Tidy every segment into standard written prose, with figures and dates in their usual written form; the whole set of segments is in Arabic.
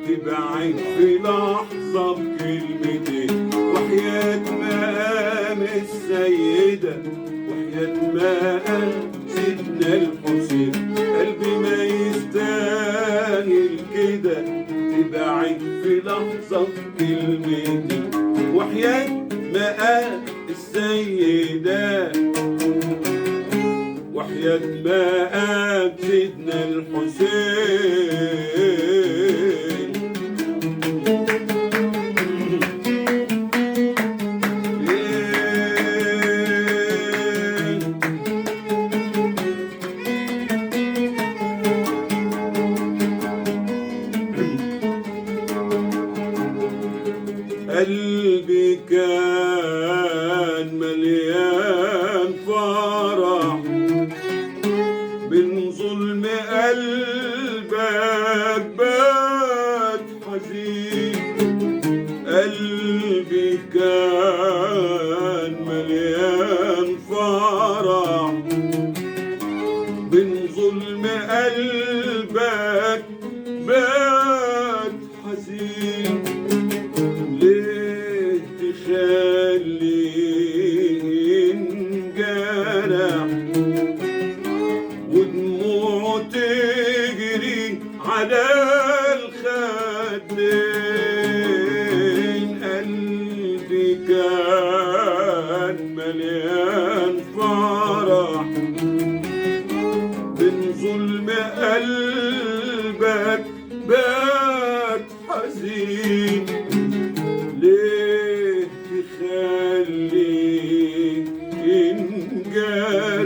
تبعد في لحظة بكلمتين، وحياة مقام السيدة وحياة مقام سيدنا الحسين، قلبي ما يستاهل كده تبعد في لحظة بكلمتين، وحياة مقام السيدة وحياة مقام سيدنا الحسين. قلبي كان مليان فرح من ظلم قلبك بات حزين، قلبي كان مليان فرح من ظلم قلبك بات حزين، ليه تخليه انجرح ودموعه تجري على الخدين، قلبي كان مليان فرح من ظلم قلبك بات حزين، ليه تخليه ينجرح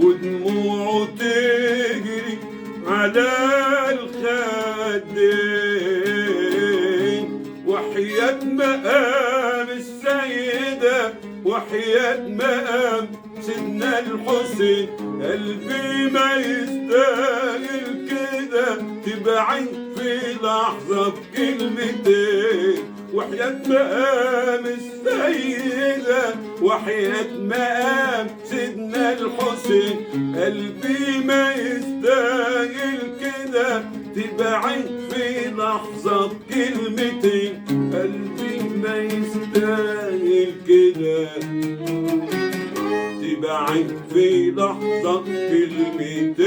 ودموعه تجري على الخدين، وحياة مقام السيدة وحياة مقام سيدنا الحسين، قلبي ما يستاهل كده تبعد في لحظة بكلمتين، وحياة مقام السيدة وحياة مقام سيدنا الحسين، قلبي ما يستاهل كده تبعد في لحظة بكلمتين، قلبي ما يستاهل كده تبعد في لحظة بكلمتين،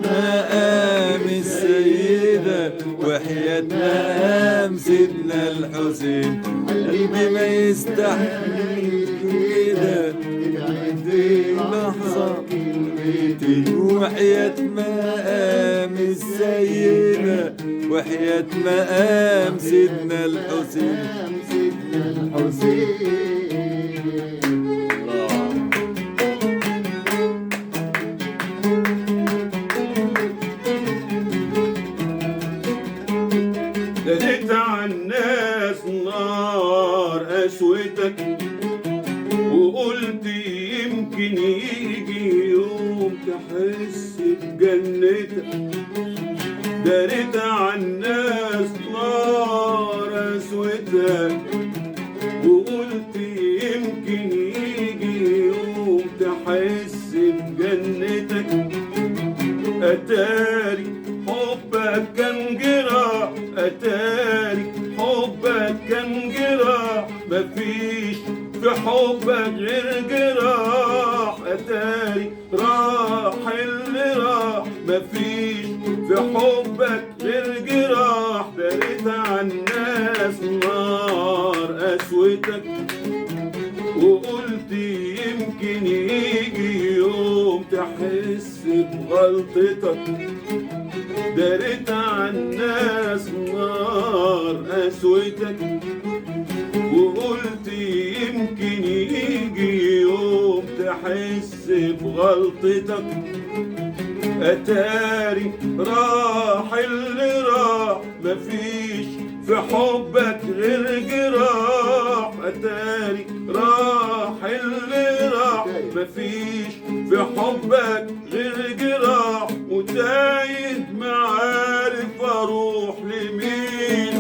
مقام السيدة وحياة مقام سيدنا الحسين، قلبي ما يستحمل كده تبعد في لحظة كلمتين، وحياة مقام السيدة وحياة مقام سيدنا الحسين. ناديت عالناس نار قسوتك وقلت يمكن يجي يوم تحس بجنتك، داريت عالناس نار قسوتك وقلت يمكن يجي يوم تحس بجنتك، أتاري حبك كان جراح، أتاري حبك كان جراح، مفيش في حبك غير جراح، أتاري راح اللي راح، مفيش في حبك غير جراح، داريت عالناس نار قسوتك وقلت يمكن يجي يوم تحس بغلطتك، داريت عالناس نار قسوتك وقلت يمكن يجي يوم تحس بغلطتك، أتاري راح اللي راح، مفيش في حبك غير جراح، أتاري راح اللي راح، مفيش في حبك غير جراح، وتايه معارف أروح لمين،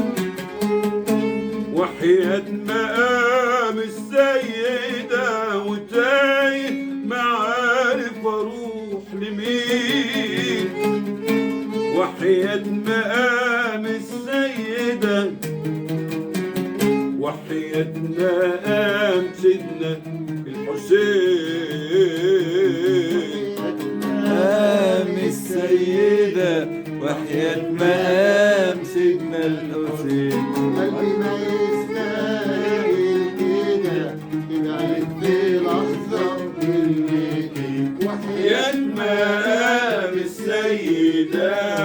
وحياة مقام السيدة وتايه معارف أروح لمين. وحياة مقام السيدة وحياة مقام سيدنا الحسين مقام السيدة وحياة مقام سيدنا الحسين قلبي ما يستاهل كده تبعد في لحظة مني وحياة مقام السيدة